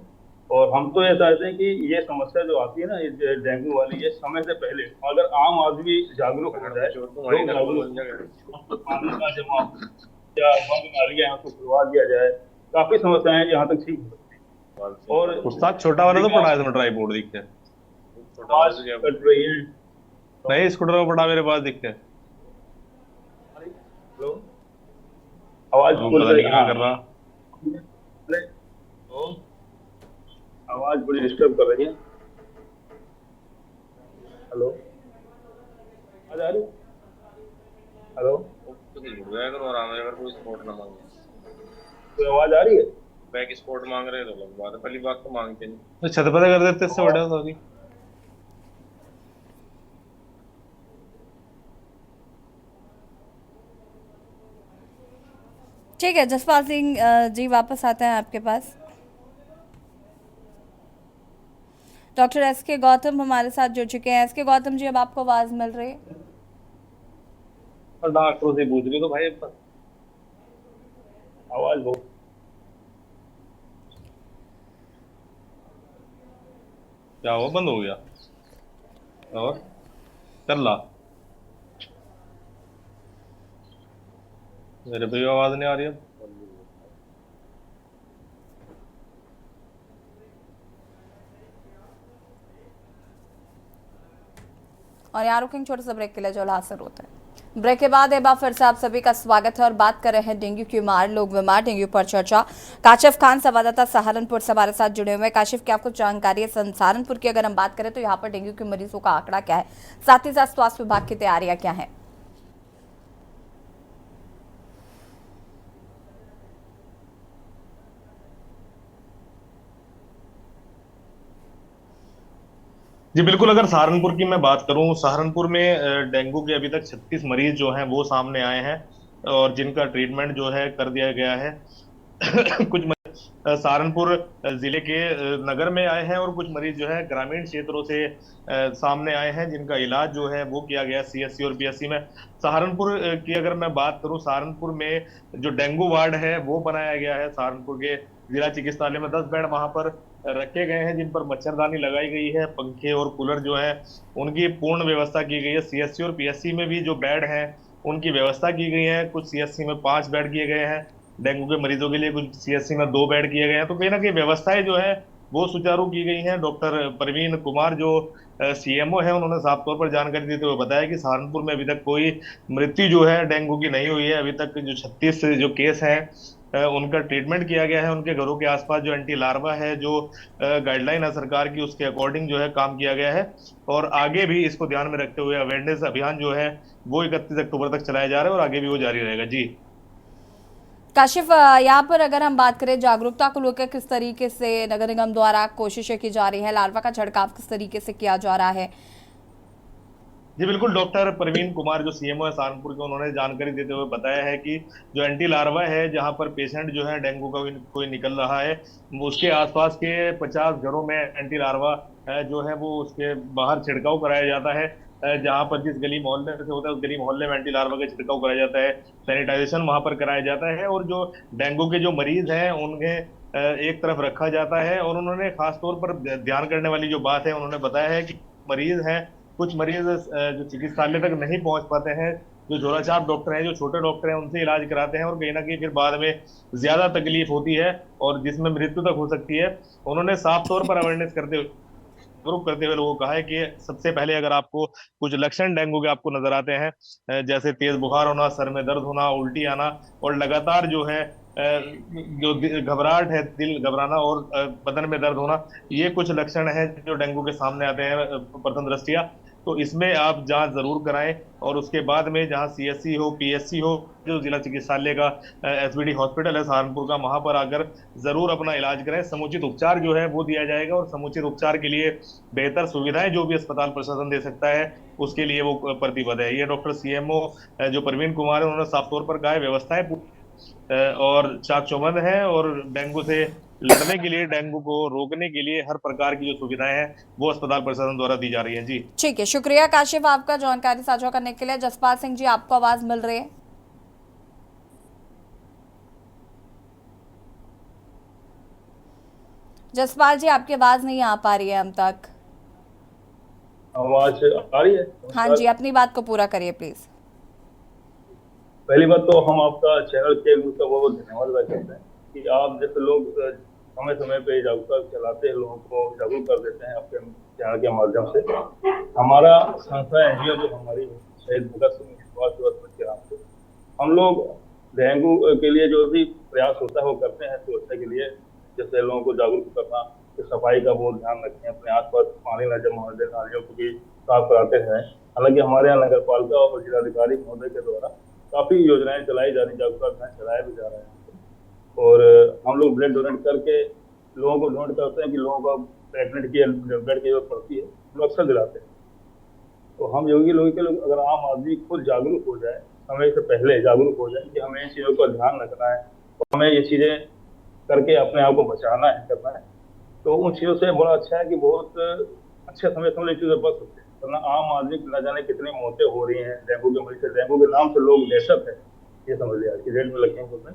और हम तो ये चाहते हैं कि ये समस्या जो आती है ना डेंगू वाली, ये समय से पहले अगर आम आदमी जागरूक हो जाए या बीमारियां यहाँ को खुलवा दिया जाए, काफी समस्याएं यहाँ तक ठीक हो सकती है। और उस्ताद छोटा वाला तो पढ़ा है इसमें ट्राइपॉड दिखते हैं, कट रही है नहीं स्कूटर में पड़ा मेरे पास दिखते हैं। हेलो आवाज क्या कर रहा, आवाज बड़ी डिस्टर्ब कर रही है। हेलो आवाज आ रही? हेलो अगर कोई सपोर्ट ना मांगे तो आवाज आ रही है? बैक सपोर्ट मांग रहे तो बात है, पहली बात तो मांगते नहीं तो छत पर कर देते, इससे बड़ा सॉरी। ठीक है जसपाल सिंह जी, वापस आते हैं आपके पास। डॉक्टर एसके गौतम हमारे साथ जुड़ चुके हैं। एसके गौतम जी, अब आपको आवाज मिल रही है? डॉक्टरों से पूछ रही तो भाई आवाज बहुत क्या हुआ, बंद हो गया? और कर ला। मेरे पे भी आवाज नहीं आ रही अब। और यहाँ रुकेंगे छोटे से ब्रेक के लिए, जो हासिल होते हैं। ब्रेक के बाद एक बार फिर से आप सभी का स्वागत है और बात कर रहे हैं डेंगू की मार, लोग बीमार, डेंगू पर चर्चा। काशिफ खान संवाददाता सहारनपुर से हमारे साथ जुड़े हुए हैं। काशिफ, क्या कुछ जानकारी है सहारनपुर की? अगर हम बात करें तो यहाँ पर डेंगू के मरीजों का आंकड़ा क्या है, साथ ही साथ स्वास्थ्य विभाग की तैयारियां क्या है? जी बिल्कुल, अगर सहारनपुर की मैं बात करूं, सहारनपुर में डेंगू के अभी तक 36 मरीज जो हैं वो सामने आए हैं और जिनका ट्रीटमेंट जो है कर दिया गया है। कुछ सहारनपुर जिले के नगर में आए हैं और कुछ मरीज जो है ग्रामीण क्षेत्रों से सामने आए हैं, जिनका इलाज जो है वो किया गया सीएससी और पीएससी में। सहारनपुर की अगर मैं बात करूं, सहारनपुर में जो डेंगू वार्ड है वो बनाया गया है। सहारनपुर के जिला चिकित्सालय में 10 बेड वहां पर रखे गए हैं, जिन पर मच्छरदानी लगाई गई है, पंखे और कूलर जो है उनकी पूर्ण व्यवस्था की गई है। सीएससी और पीएससी में भी जो बेड हैं उनकी व्यवस्था की गई है। कुछ सीएससी में 5 बेड किए गए हैं डेंगू के मरीजों के लिए, कुछ सीएससी में 2 बेड किए गए हैं। तो कहीं ना कहीं व्यवस्थाएं जो है वो सुचारू की गई हैं। डॉक्टर प्रवीण कुमार जो सीएमओ है, उन्होंने साफ तौर पर जानकारी देते हुए बताया कि सहारनपुर में अभी तक कोई मृत्यु जो है डेंगू की नहीं हुई है। अभी तक जो 36 जो केस हैं उनका ट्रीटमेंट किया गया है। उनके घरों के आसपास जो एंटी लार्वा है, जो गाइडलाइन है सरकार की, उसके अकॉर्डिंग जो है काम किया गया है। और आगे भी इसको ध्यान में रखते हुए अवेयरनेस अभियान जो है वो 31 अक्टूबर तक चलाया जा रहा है और आगे भी वो जारी रहेगा। जी काशिफ, यहाँ पर अगर हम बात करें जागरूकता को लेकर, किस तरीके से नगर निगम द्वारा कोशिशें की जा रही है, लार्वा का छिड़काव किस तरीके से किया जा रहा है? जी बिल्कुल, डॉक्टर प्रवीण कुमार जो सीएमओ है सहारनपुर के, उन्होंने जानकारी देते हुए बताया है कि जो एंटी लार्वा है, जहां पर पेशेंट जो है डेंगू का कोई निकल रहा है, उसके आसपास के 50 घरों में एंटी लार्वा जो है वो उसके बाहर छिड़काव कराया जाता है। जहां पर जिस गली मोहल्ले से होता है उस गली मोहल्ले में एंटी लार्वा का छिड़काव कराया जाता है, सैनिटाइजेशन वहां पर कराया जाता है और जो डेंगू के जो मरीज हैं उन्हें एक तरफ रखा जाता है। और उन्होंने खास तौर पर ध्यान करने वाली जो बात है, उन्होंने बताया है कि मरीज हैं, कुछ मरीज जो चिकित्सालय तक नहीं पहुंच पाते हैं, जो झोलाछाप डॉक्टर हैं, जो छोटे डॉक्टर हैं, उनसे इलाज कराते हैं और कहीं ना कहीं फिर बाद में ज्यादा तकलीफ होती है और जिसमें मृत्यु तक हो सकती है। उन्होंने साफ तौर पर अवेयरनेस करते हुए लोगों को कहा है कि सबसे पहले अगर आपको कुछ लक्षण डेंगू के आपको नजर आते हैं, जैसे तेज बुखार होना, सर में दर्द होना, उल्टी आना और लगातार जो है जो घबराहट है, दिल घबराना और बदन में दर्द होना, ये कुछ लक्षण हैं जो डेंगू के सामने आते हैं प्रथम दृष्टया। तो इसमें आप जांच जरूर कराएं और उसके बाद में जहां सीएससी हो, पीएससी हो, जो जिला चिकित्सालय का एसबीडी हॉस्पिटल है सहारनपुर का, वहां पर आकर जरूर अपना इलाज कराएं। समुचित उपचार जो है वो दिया जाएगा और समुचित उपचार के लिए बेहतर सुविधाएं जो भी अस्पताल प्रशासन दे सकता है उसके लिए वो प्रतिबद्ध है। ये डॉक्टर सीएमओ जो प्रवीण कुमार है, उन्होंने साफ तौर पर कहा है व्यवस्थाएं और चाक चौबंद है और डेंगू से लड़ने के लिए, डेंगू को रोकने के लिए हर प्रकार की जो सुविधाएं हैं वो अस्पताल प्रशासन द्वारा दी जा रही हैं। जी ठीक है, शुक्रिया काशिफ आपका जानकारी साझा करने के लिए। जसपाल सिंह जी, आपको आवाज मिल रही है? जसपाल जी, आपकी आवाज नहीं आ पा रही है हम तक। आवाज आ रही है? हाँ जी, अपनी बात को पूरा करिए प्लीज। पहली बात तो हम आपका चैनल के का बहुत धन्यवाद व्यक्त करते हैं कि आप जैसे लोग समय समय पे जागरूकता चलाते हैं, लोगों को जागरूक कर देते हैं आपके चैनल के माध्यम से। हमारा संस्था एनजीओ जो हमारी शहीद भगत सिंह स्वास्थ्य दिवस के नाम से हम लोग डेंगू के लिए जो भी प्रयास होता है वो करते हैं सुरक्षा के लिए। जैसे लोगों को जागरूक करना, कि सफाई का बहुत ध्यान रखें, अपने आसपास पानी न जमा होने दें, नालियों को भी साफ कराते हैं। हालांकि हमारे यहाँ नगर पालिका और जिलाधिकारी महोदय के द्वारा काफी योजनाएं चलाई जा रही, जागरूकता अभियान चलाया भी जा रहा है। और हम लोग ब्लड डोनेट करके लोगों को डोनेट करते हैं कि लोगों को प्रेगनेंट की ब्लड की जरूरत पड़ती है, लोग अक्सर दिलाते हैं। तो हम योगी लोग के लोग अगर आम आदमी खुद जागरूक हो जाए, समय से पहले जागरूक हो जाए कि हमें इन चीज़ों का ध्यान रखना है और हमें ये चीज़ें करके अपने आप को बचाना है, करना है, तो उन चीज़ों से बड़ा अच्छा है कि बहुत अच्छे समय से चीज़ें बच सकते हैं। वरना आम आदमी न जाने कितनी मौतें हो रही हैं डेंगू के मरीज से। डेंगू के नाम से लोग दहशत है, ये समझ लिया। आज की डेट में लखीमपुर में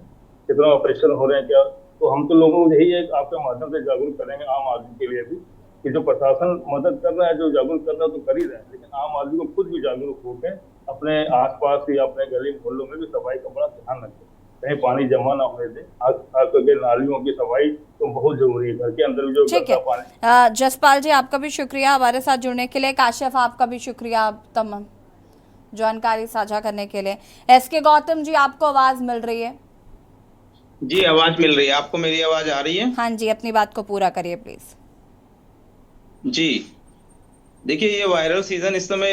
कितना ऑपरेशन हो रहे हैं क्या, तो हम तो लोगों को यही एक आपके माध्यम से जागरूक करेंगे आम आदमी के लिए भी कि जो प्रशासन मदद कर रहा है, जो जागरूक कर रहा है तो कर ही रहा है, लेकिन आम आदमी को खुद भी जागरूक होकर अपने आसपास या अपने गली मोहल्लों में भी सफाई का बड़ा ध्यान रखें, कहीं पानी जमा ना होने दें। खास करके नालियों की सफाई तो बहुत जरूरी है, घर के अंदर भी जो ठीक गंदा है। पानी। जसपाल जी आपका भी शुक्रिया हमारे साथ जुड़ने के लिए। काशिफ आपका भी शुक्रिया तमाम जानकारी साझा करने के लिए। एसके गौतम जी आपको आवाज मिल रही है? जी आवाज मिल रही है, आपको मेरी आवाज आ रही है? हाँ जी, अपनी बात को पूरा करिए प्लीज। जी देखिए, ये वायरल सीजन इस समय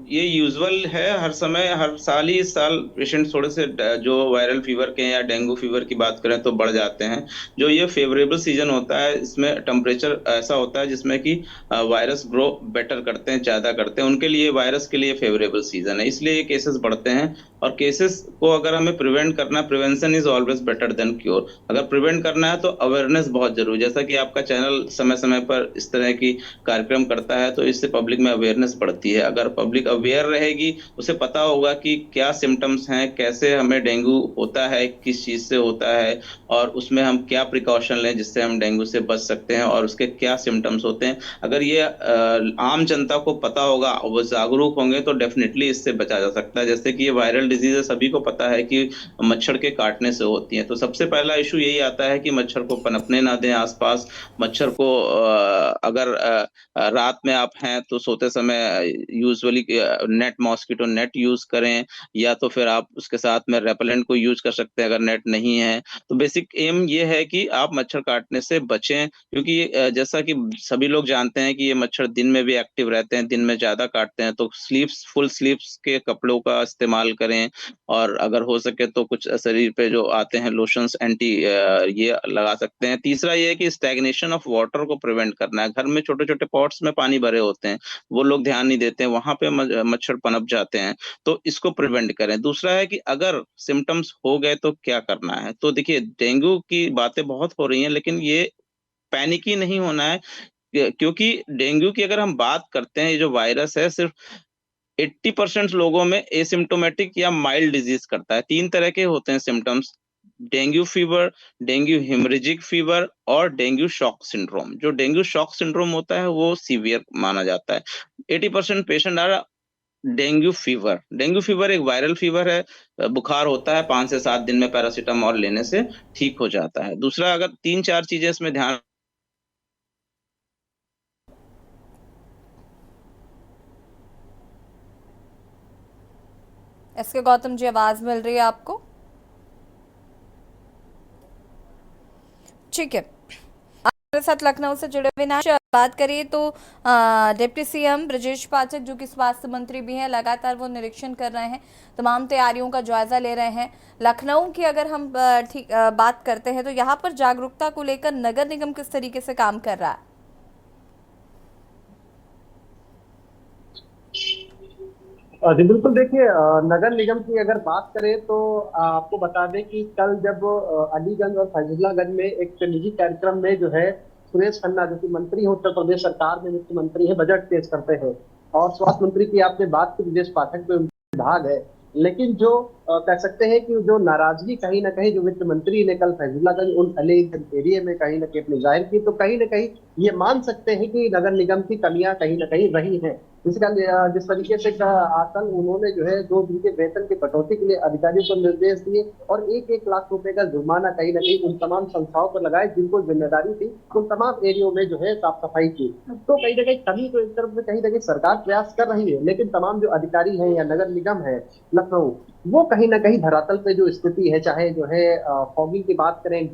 ये यूजुअल है, हर समय हर साल ही इस साल पेशेंट थोड़े से जो वायरल फीवर के या डेंगू फीवर की बात करें तो बढ़ जाते हैं। जो ये फेवरेबल सीजन होता है, इसमें टेम्परेचर ऐसा होता है जिसमें कि वायरस ग्रो बेटर करते हैं, ज्यादा करते हैं, उनके लिए वायरस के लिए फेवरेबल सीजन है, इसलिए ये केसेस बढ़ते हैं। और केसेस को अगर हमें प्रिवेंट करना, prevention is always better than cure. अगर प्रिवेंट करना है तो अवेयरनेस बहुत जरूरी है, जैसा कि आपका चैनल समय समय पर इस तरह की कार्यक्रम करता है, तो इससे पब्लिक में अवेयरनेस बढ़ती है। अगर पब्लिक अवेयर रहेगी, उसे पता होगा कि क्या सिम्टम्स हैं, कैसे हमें डेंगू होता है, किस चीज से होता है, और उसमें हम क्या प्रिकॉशन लें जिससे हम डेंगू से बच सकते हैं, और उसके क्या सिम्टम्स होते हैं। अगर ये आम जनता को पता होगा, वो जागरूक होंगे, तो डेफिनेटली इससे बचा जा सकता है। जैसे कि ये वायरल डिजीज सभी को पता है कि मच्छर के काटने से होती है, तो सबसे पहला इशू यही आता है कि मच्छर को पनपने ना दें आसपास। मच्छर को अगर रात में आप हैं तो सोते समय usually net, mosquito net use करें, या तो फिर आप उसके साथ में रेपेलेंट को यूज कर सकते हैं अगर नेट नहीं है। तो बेसिक एम ये है कि आप मच्छर काटने से बचें, क्योंकि जैसा कि सभी लोग जानते हैं कि ये मच्छर दिन में भी एक्टिव रहते हैं, दिन में ज्यादा काटते हैं। तो स्लीव्स, फुल स्लीव्स के कपड़ों का इस्तेमाल करें, और अगर हो सके तो कुछ शरीर पे जो आते हैं लोशंस एंटी, ये लगा सकते हैं। तीसरा ये है कि स्टैग्नेशन ऑफ वाटर को प्रिवेंट करना है। घर में छोटे छोटे पॉट्स में पानी भरे होते हैं, वो लोग ध्यान नहीं देते हैं, वहां पे मच्छर पनप जाते हैं, तो इसको प्रिवेंट करें। दूसरा है कि अगर सिम्टम्स हो गए तो क्या करना है। तो देखिए, डेंगू की बातें बहुत हो रही हैं, लेकिन ये पैनिक ही नहीं होना है, क्योंकि डेंगू की अगर हम बात करते हैं, ये जो वायरस है सिर्फ 80% लोगों में एसिम्टोमेटिक या माइल्ड डिजीज करता है। 3 तरह के होते हैं symptoms: dengue fever, dengue haemorrhagic fever और डेंगू शॉक सिंड्रोम। जो डेंगू शॉक सिंड्रोम होता है वो सीवियर माना जाता है। 80% पेशेंट आ डेंगू फीवर। डेंगू फीवर एक वायरल फीवर है, बुखार होता है, 5 से 7 दिन में पैरासीटामोल लेने से ठीक हो जाता है। दूसरा, अगर 3-4 चीजें इसमें ध्यान एसके गौतम जी आवाज मिल रही है आपको? ठीक है, हमारे साथ लखनऊ से जुड़े हुए नाश बात करिए तो डिप्टी सीएम ब्रजेश पाठक, जो कि स्वास्थ्य मंत्री भी हैं, लगातार वो निरीक्षण कर रहे हैं, तमाम तैयारियों का जायजा ले रहे हैं। लखनऊ की अगर हम बात करते हैं तो यहाँ पर जागरूकता को लेकर नगर निगम किस तरीके से काम कर रहा है? जी बिल्कुल, देखिए नगर निगम की अगर बात करें तो आपको बता दें कि कल जब अलीगंज और फैजलागंज में एक निजी कार्यक्रम में जो है सुरेश खन्ना, जो कि मंत्री हैं उत्तर प्रदेश सरकार में, वित्त मंत्री है, बजट पेश करते हैं, और स्वास्थ्य मंत्री की आपने बात की, ब्रजेश पाठक पे विभाग है, लेकिन जो कह सकते हैं कि जो नाराजगी कहीं ना कहीं जो वित्त मंत्री ने कल फैजलागंज उन अलीगंज एरिया में कहीं ना कहीं अपनी जाहिर की, तो कहीं ना कहीं ये मान सकते हैं कि नगर निगम की कमियां कहीं ना कहीं रही हैं। इसका जिस तरीके से कल उन्होंने जो है 2 दिन के वेतन की कटौती के लिए अधिकारियों को निर्देश दिए, और 1-1 लाख रुपए का जुर्माना कहीं ना कहीं उन तमाम संस्थाओं पर लगाए जिनको जिम्मेदारी थी उन तमाम एरियो में जो है साफ सफाई की। तो कहीं ना कहीं कमी तो एक तरफ से कहीं ना कहीं सरकार प्रयास कर रही है, लेकिन तमाम जो अधिकारी हैं या नगर निगम है लखनऊ, वो कहीं ना कहीं धरातल पे जो स्थिति है, चाहे जो है फॉगिंग की बात करें,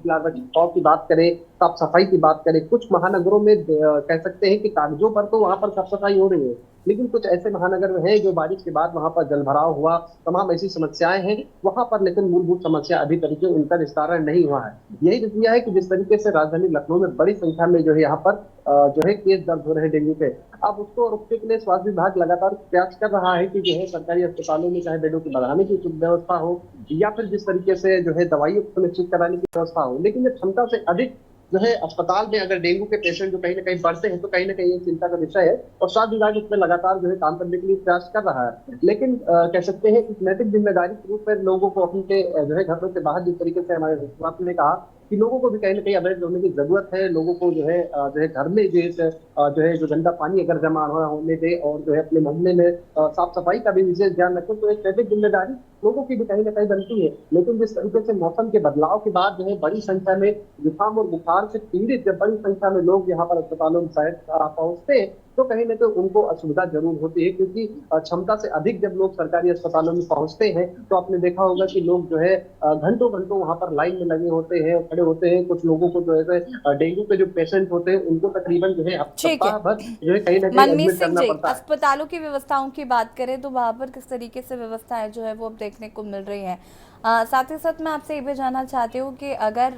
फॉग की बात करें, साफ सफाई की बात करें, कुछ महानगरों में कह सकते हैं कि कागजों पर तो वहां पर साफ सफाई हो रही है, लेकिन कुछ ऐसे महानगर हैं जो बारिश के बाद वहां पर जलभराव हुआ, तमाम ऐसी समस्याएं हैं वहां पर, लेकिन मूलभूत समस्या अभी तरीके उनका निस्तारण नहीं हुआ है। यही नतीजा है कि जिस तरीके से राजधानी लखनऊ में बड़ी संख्या में जो है यहाँ पर जो है केस दर्ज हो रहे हैं डेंगू के, अब उसको रोकने के लिए स्वास्थ्य विभाग लगातार प्रयास कर रहा है कि जो है सरकारी अस्पतालों में चाहे बेडों की बढ़ाने की व्यवस्था हो, या फिर जिस तरीके से जो है दवाइयों को सुनिश्चित कराने की व्यवस्था हो, लेकिन क्षमता से अधिक जो है अस्पताल में अगर डेंगू के पेशेंट जो कहीं ना कहीं बढ़ते हैं तो कहीं ना कहीं ये चिंता का विषय है, और स्वास्थ्य विभाग इसमें लगातार जो है काम करने के लिए प्रयास कर रहा है। लेकिन कह सकते हैं कि नैतिक जिम्मेदारी के रूप में लोगों को अपने जो है घरों से बाहर, जिस तरीके से हमारे ने कहा कि लोगों को भी कहीं ना कहीं अवेयर होने की जरूरत है। लोगों को जो है घर में जो गंदा पानी अगर जमा होने दे और जो है अपने मोहल्ले में साफ सफाई का भी विशेष ध्यान रखें, तो एक नैतिक जिम्मेदारी लोगों की भी कहीं ना कहीं बनती है। लेकिन जिस तरीके से मौसम के बदलाव के बाद जो है बड़ी संख्या में जुकाम और बुखार से पीड़ित जब बड़ी संख्या में लोग यहाँ पर अस्पतालों में शायद पहुंचते हैं, तो कहीं ना कहीं उनको असुविधा जरूर होती है, क्योंकि क्षमता से अधिक जब लोग सरकारी अस्पतालों में पहुंचते हैं तो आपने देखा होगा कि लोग जो है घंटों घंटों वहां पर लाइन में लगे होते हैं, खड़े होते हैं। कुछ लोगों को जो है डेंगू के जो पेशेंट होते हैं उनको तकरीबन जो है सप्ताह भर जो है कहीं ना कहीं मनमीत एडमिट सिंह करना जी, पड़ता है। अस्पतालों की व्यवस्थाओं की बात करें तो वहाँ पर किस तरीके से व्यवस्थाएं जो है वो अब देखने को मिल रही हैं। साथ ही साथ मैं आपसे ये भी जानना चाहती हूँ कि अगर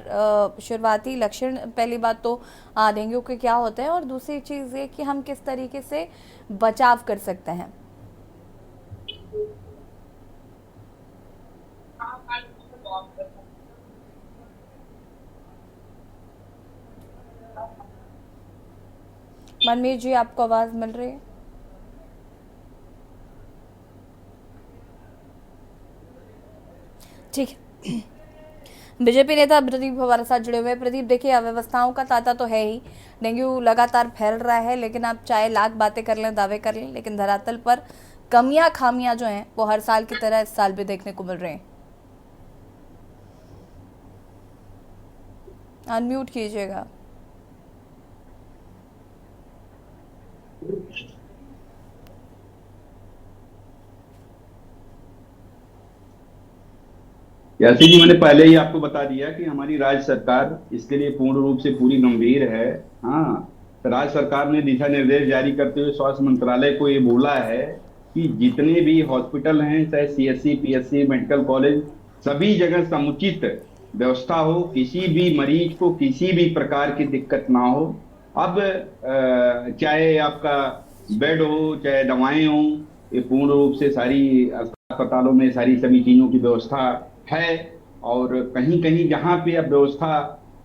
शुरुआती लक्षण, पहली बात तो डेंगू के क्या होते हैं, और दूसरी चीज़ ये कि हम किस तरीके से बचाव कर सकते हैं। मनमीत जी, आपको आवाज मिल रही है? ठीक है, बीजेपी नेता प्रदीप हमारे साथ जुड़े हुए हैं। प्रदीप, देखिए अव्यवस्थाओं का तांता तो है ही, डेंगू लगातार फैल रहा है, लेकिन आप चाहे लाख बातें कर लें, दावे कर लें, लेकिन धरातल पर कमियां खामियां जो हैं वो हर साल की तरह इस साल भी देखने को मिल रहे हैं। अनम्यूट कीजिएगा। यासी जी, मैंने पहले ही आपको बता दिया कि हमारी राज्य सरकार इसके लिए पूर्ण रूप से पूरी गंभीर है। हाँ, राज्य सरकार ने दिशा निर्देश जारी करते हुए स्वास्थ्य मंत्रालय को ये बोला है कि जितने भी हॉस्पिटल हैं, चाहे सीएससी, पीएससी, मेडिकल कॉलेज, सभी जगह समुचित व्यवस्था हो, किसी भी मरीज को किसी भी प्रकार की दिक्कत ना हो। अब चाहे आपका बेड हो, चाहे दवाएं हो, ये पूर्ण रूप से सारी अस्पतालों में सारी सभी चीजों की व्यवस्था है। और कहीं कहीं जहां पे अब व्यवस्था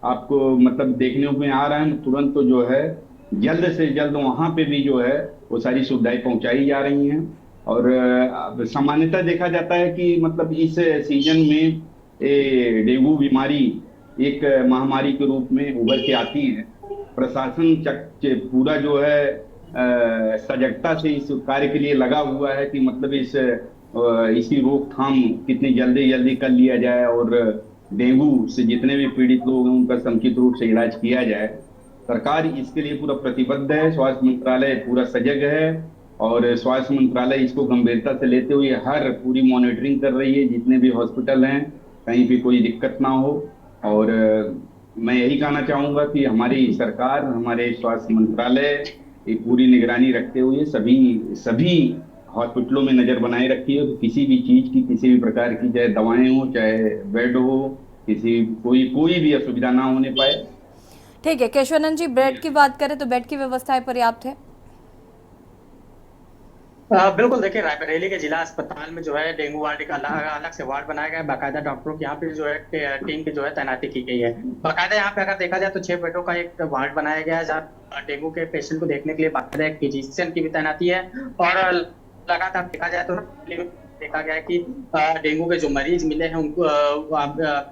आपको मतलब देखने में आ रहा है, तुरंत तो जो है जल्द से जल्द वहां पे भी जो है वो सारी सुविधाएं पहुंचाई जा रही हैं। और सामान्यतः देखा जाता है कि मतलब इस सीजन में डेंगू बीमारी एक महामारी के रूप में उभर के आती है। प्रशासन पूरा जो है सजगता से इस कार्य के लिए लगा हुआ है कि मतलब इसी रोकथाम कितनी जल्दी कर लिया जाए और डेंगू से जितने भी पीड़ित लोग हैं उनका समुचित रूप से इलाज किया जाए। सरकार इसके लिए पूरा प्रतिबद्ध है, स्वास्थ्य मंत्रालय पूरा सजग है और स्वास्थ्य मंत्रालय इसको गंभीरता से लेते हुए हर पूरी मॉनिटरिंग कर रही है, जितने भी हॉस्पिटल हैं कहीं भी कोई दिक्कत ना हो। और मैं यही कहना चाहूंगा कि हमारी सरकार, हमारे स्वास्थ्य मंत्रालय ये पूरी निगरानी रखते हुए सभी हॉस्पिटलों में नजर बनाए रखी है। तो किसी भी चीज की, किसी भी प्रकार की, चाहे दवाएं हो, चाहे बेड हो, कोई भी असुविधा ना होने पाए। ठीक है केशवानंद जी, बेड की बात करें तो बेड की व्यवस्थाएं पर्याप्त है? बिल्कुल, देखिए रायबरेली के जिला अस्पताल में जो है डेंगू वार्ड का अलग से वार्ड बनाया गया है। बाकायदा डॉक्टरों की यहाँ पे जो है टीम की जो है तैनाती की गई है। बाकायदा यहाँ पे अगर देखा जाए तो 6 बेडों का एक वार्ड बनाया गया है, जहाँ डेंगू के पेशेंट को देखने के लिए बाकायदा एक फिजिशियन की भी तैनाती है। और लगातार देखा जाए तो देखा गया है कि डेंगू के जो मरीज मिले हैं उनको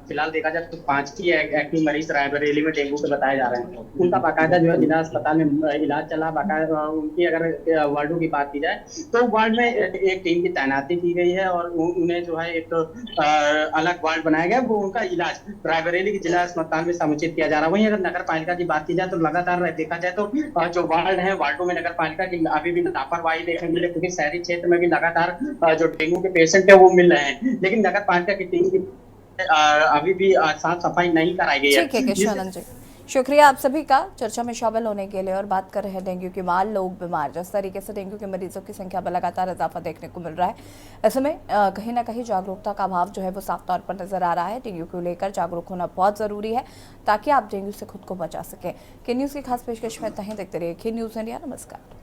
फिलहाल देखा जाए तो 5 की एक्टिव मरीज रायबरेली में डेंगू के बताए जा रहे हैं। उनका बाकायदा जो है जिला अस्पताल में इलाज चला। बाकायदा उनकी अगर वार्डों की बात की जाए तो वार्ड में एक टीम की तैनाती की गई है और उन्हें जो है एक अलग वार्ड बनाया गया, वो उनका इलाज रायबरेली के जिला अस्पताल में समुचित किया जा रहा है। वहीं अगर नगर पालिका की बात की जाए तो लगातार देखा जाए तो जो वार्ड है, वार्डों में नगर पालिका की अभी भी लापरवाही देखने मिले, क्योंकि शहरी क्षेत्र में भी लगातार जो डेंगू के पेशेंट है वो मिल रहे हैं, लेकिन नगर पालिका की टीम की अभी भी साफ सफाई नहीं कराई गई है। ठीक है केशवानंद जी, शुक्रिया आप सभी का चर्चा में शामिल होने के लिए। और बात कर रहे हैं डेंगू की मार, लोग बीमार, जिस तरीके से डेंगू के मरीजों की संख्या में लगातार इजाफा देखने को मिल रहा है, ऐसे में कहीं ना कहीं जागरूकता का अभाव जो है वो साफ तौर पर नजर आ रहा है। डेंगू को लेकर जागरूक होना बहुत जरूरी है ताकि आप डेंगू से खुद को बचा सकें। के न्यूज़ की खास पेशकश में इतना ही। देखते रहिए के न्यूज़ इंडिया। नमस्कार।